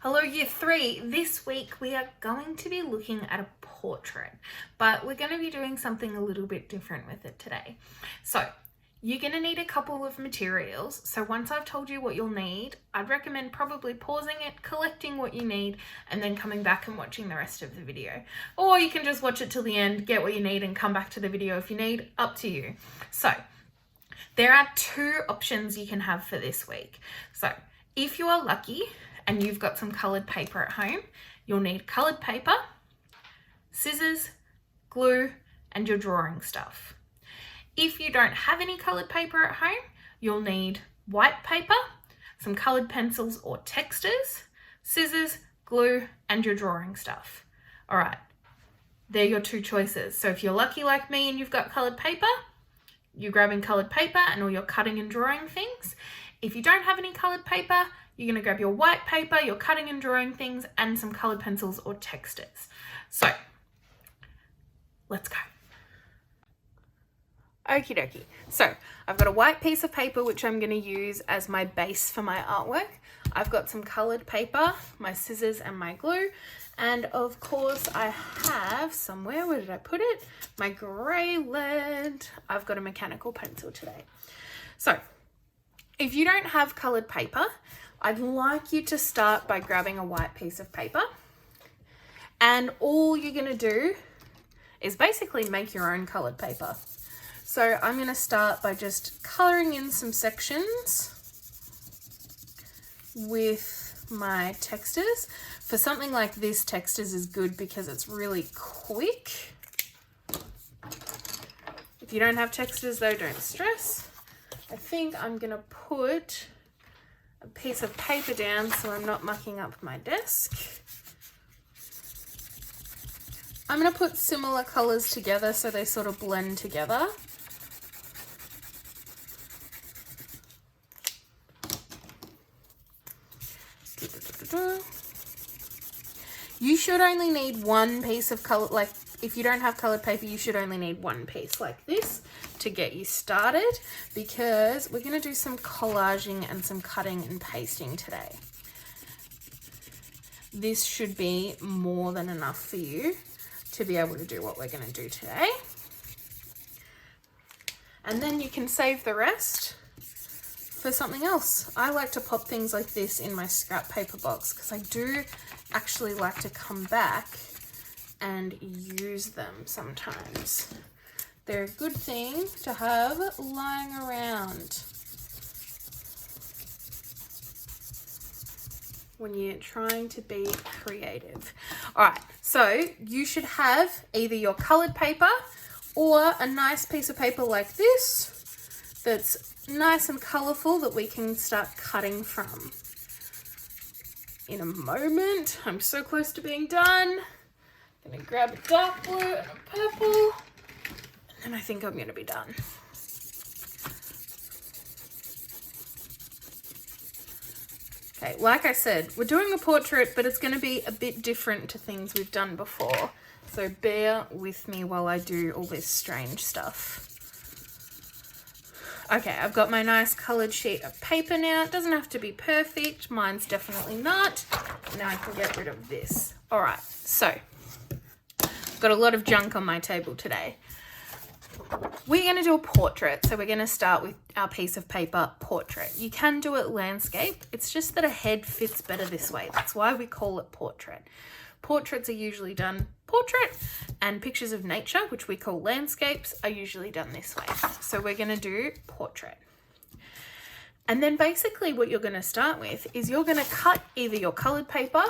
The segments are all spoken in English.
Hello Year 3, this week we are going to be looking at a portrait, but we're going to be doing something a little bit different with it today. So you're going to need a couple of materials, so once I've told you what you'll need, I'd recommend probably pausing it, collecting what you need, and then coming back and watching the rest of the video. Or you can just watch it till the end, get what you need, and come back to the video if you need, up to you. So there are two options you can have for this week. So if you are lucky, and you've got some coloured paper at home, you'll need coloured paper, scissors, glue, and your drawing stuff. If you don't have any coloured paper at home, you'll need white paper, some coloured pencils or textures, scissors, glue, and your drawing stuff. All right, they're your two choices. So if you're lucky like me and you've got coloured paper, you're grabbing coloured paper and all your cutting and drawing things. If you don't have any coloured paper, you're going to grab your white paper, your cutting and drawing things, and some coloured pencils or textures. So, let's go. Okie dokie. So, I've got a white piece of paper which I'm going to use as my base for my artwork. I've got some coloured paper, my scissors and my glue. And of course I have somewhere, where did I put it? My grey lead. I've got a mechanical pencil today. So, if you don't have coloured paper, I'd like you to start by grabbing a white piece of paper, and all you're going to do is basically make your own coloured paper. So I'm going to start by just colouring in some sections with my textures. For something like this, textures is good because it's really quick. If you don't have textures though, don't stress. I think I'm going to put a piece of paper down so I'm not mucking up my desk. I'm going to put similar colours together so they sort of blend together. You should only need one piece of colour, like if you don't have coloured paper, you should only need one piece like this to get you started, because we're going to do some collaging and some cutting and pasting today. This should be more than enough for you to be able to do what we're going to do today. And then you can save the rest for something else. I like to pop things like this in my scrap paper box because I do actually like to come back and use them sometimes. They're a good thing to have lying around when you're trying to be creative. All right, so you should have either your colored paper or a nice piece of paper like this that's nice and colorful that we can start cutting from. In a moment, I'm so close to being done. I'm gonna grab a dark blue and a purple, and I think I'm going to be done. Okay, like I said, we're doing a portrait, but it's going to be a bit different to things we've done before. So bear with me while I do all this strange stuff. Okay, I've got my nice coloured sheet of paper now. It doesn't have to be perfect. Mine's definitely not. Now I can get rid of this. All right, so I've got a lot of junk on my table today. We're going to do a portrait, so we're going to start with our piece of paper portrait. You can do it landscape, it's just that a head fits better this way. That's why we call it portrait. Portraits are usually done portrait, and pictures of nature, which we call landscapes, are usually done this way. So we're going to do portrait. And then basically what you're going to start with is you're going to cut either your coloured paper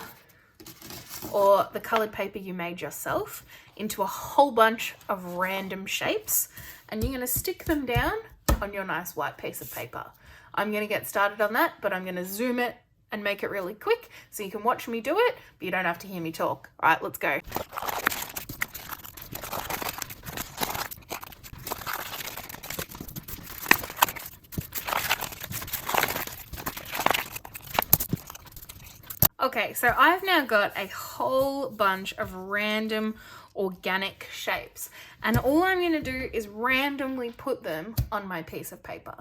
or the coloured paper you made yourself into a whole bunch of random shapes, and you're going to stick them down on your nice white piece of paper. I'm going to get started on that, but I'm going to zoom it and make it really quick so you can watch me do it, but you don't have to hear me talk. All right, let's go. Okay, so I've now got a whole bunch of random organic shapes, and all I'm going to do is randomly put them on my piece of paper.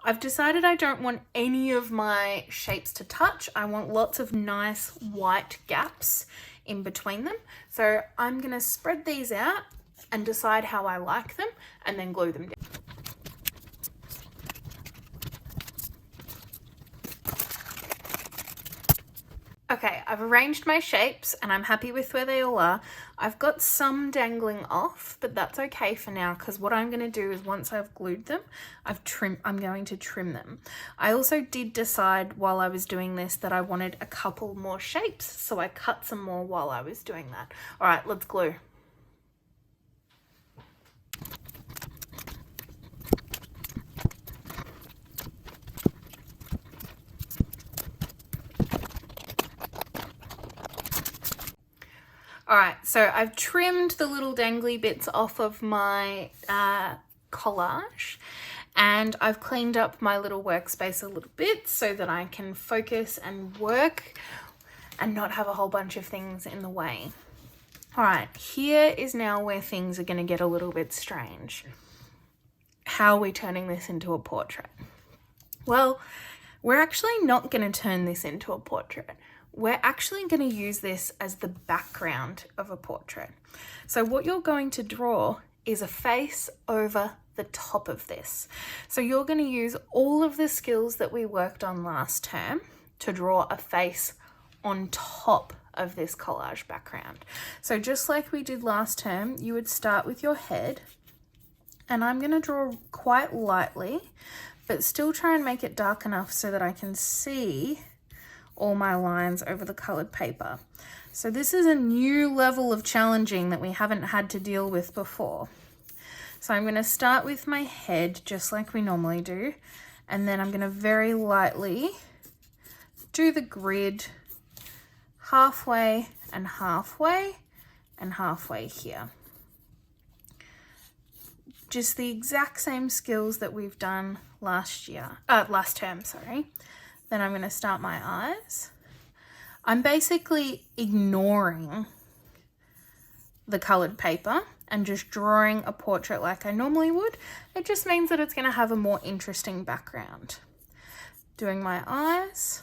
I've decided I don't want any of my shapes to touch. I want lots of nice white gaps in between them. So I'm going to spread these out and decide how I like them and then glue them down. Okay, I've arranged my shapes and I'm happy with where they all are. I've got some dangling off, but that's okay for now because what I'm going to do is once I've glued them, I'm going to trim them. I also did decide while I was doing this that I wanted a couple more shapes, so I cut some more while I was doing that. All right, let's glue. All right, so I've trimmed the little dangly bits off of my collage, and I've cleaned up my little workspace a little bit so that I can focus and work and not have a whole bunch of things in the way. All right, here is now where things are going to get a little bit strange. How are we turning this into a portrait? Well, we're actually not going to turn this into a portrait. We're actually going to use this as the background of a portrait. So what you're going to draw is a face over the top of this. So you're going to use all of the skills that we worked on last term to draw a face on top of this collage background. So just like we did last term, you would start with your head, and I'm going to draw quite lightly, but still try and make it dark enough so that I can see all my lines over the colored paper. So this is a new level of challenging that we haven't had to deal with before. So I'm going to start with my head just like we normally do, and then I'm going to very lightly do the grid halfway and halfway and halfway here. Just the exact same skills that we've done last term, sorry. Then I'm going to start my eyes. I'm basically ignoring the colored paper and just drawing a portrait like I normally would. It just means that it's going to have a more interesting background. Doing my eyes.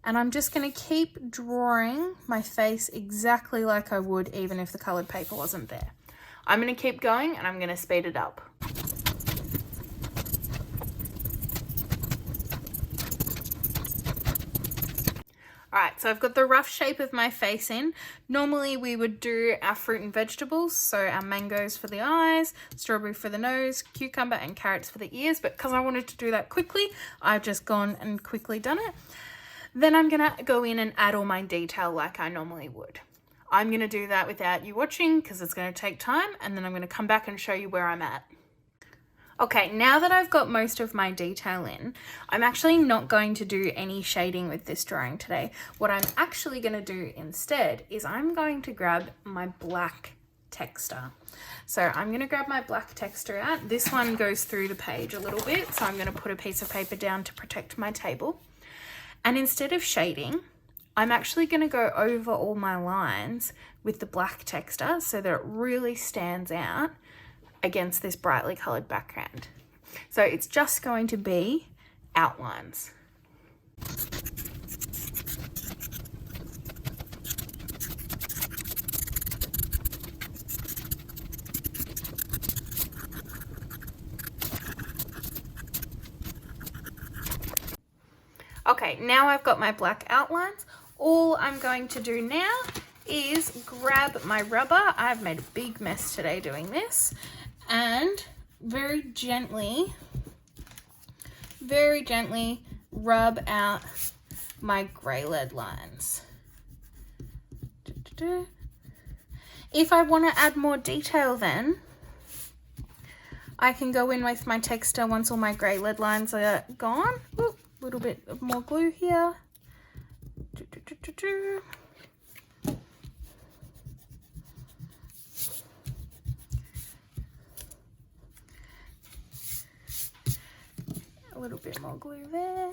And I'm just going to keep drawing my face exactly like I would even if the colored paper wasn't there. I'm going to keep going and I'm going to speed it up. All right, so I've got the rough shape of my face in. Normally we would do our fruit and vegetables, so our mangoes for the eyes, strawberry for the nose, cucumber and carrots for the ears, but because I wanted to do that quickly, I've just gone and quickly done it. Then I'm gonna go in and add all my detail like I normally would. I'm gonna do that without you watching because it's gonna take time, and then I'm gonna come back and show you where I'm at. Okay, now that I've got most of my detail in, I'm actually not going to do any shading with this drawing today. What I'm actually going to do instead is I'm going to grab my black texture. So I'm going to grab my black texture out. This one goes through the page a little bit, so I'm going to put a piece of paper down to protect my table. And instead of shading, I'm actually going to go over all my lines with the black texture so that it really stands out against this brightly colored background. So it's just going to be outlines. Okay, now I've got my black outlines. All I'm going to do now is grab my rubber. I've made a big mess today doing this. And very gently rub out my grey lead lines. If I want to add more detail then, I can go in with my texture once all my grey lead lines are gone. Ooh, a little bit of more glue here. A little bit more glue there.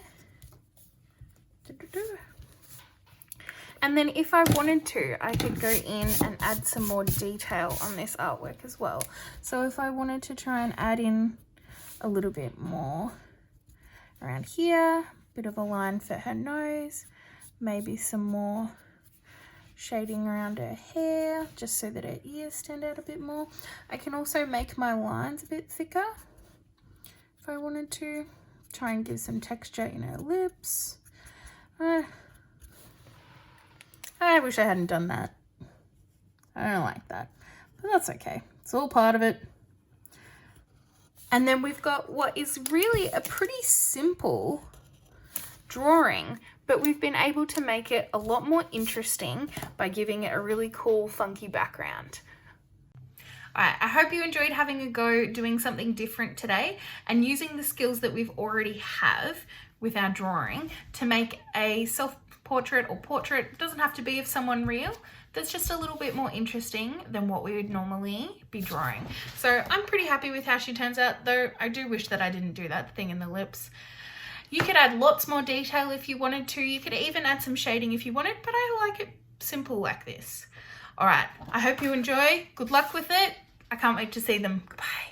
And then if I wanted to, I could go in and add some more detail on this artwork as well. So if I wanted to try and add in a little bit more around here, bit of a line for her nose, maybe some more shading around her hair just so that her ears stand out a bit more. I can also make my lines a bit thicker if I wanted to. Try and give some texture in her lips. I wish I hadn't done that. I don't like that, but that's okay. It's all part of it. And then we've got what is really a pretty simple drawing, but we've been able to make it a lot more interesting by giving it a really cool, funky background. Alright, I hope you enjoyed having a go doing something different today and using the skills that we've already have with our drawing to make a self-portrait or portrait. It doesn't have to be of someone real. That's just a little bit more interesting than what we would normally be drawing. So I'm pretty happy with how she turns out, though I do wish that I didn't do that thing in the lips. You could add lots more detail if you wanted to. You could even add some shading if you wanted, but I like it simple like this. All right, I hope you enjoy. Good luck with it. I can't wait to see them. Bye.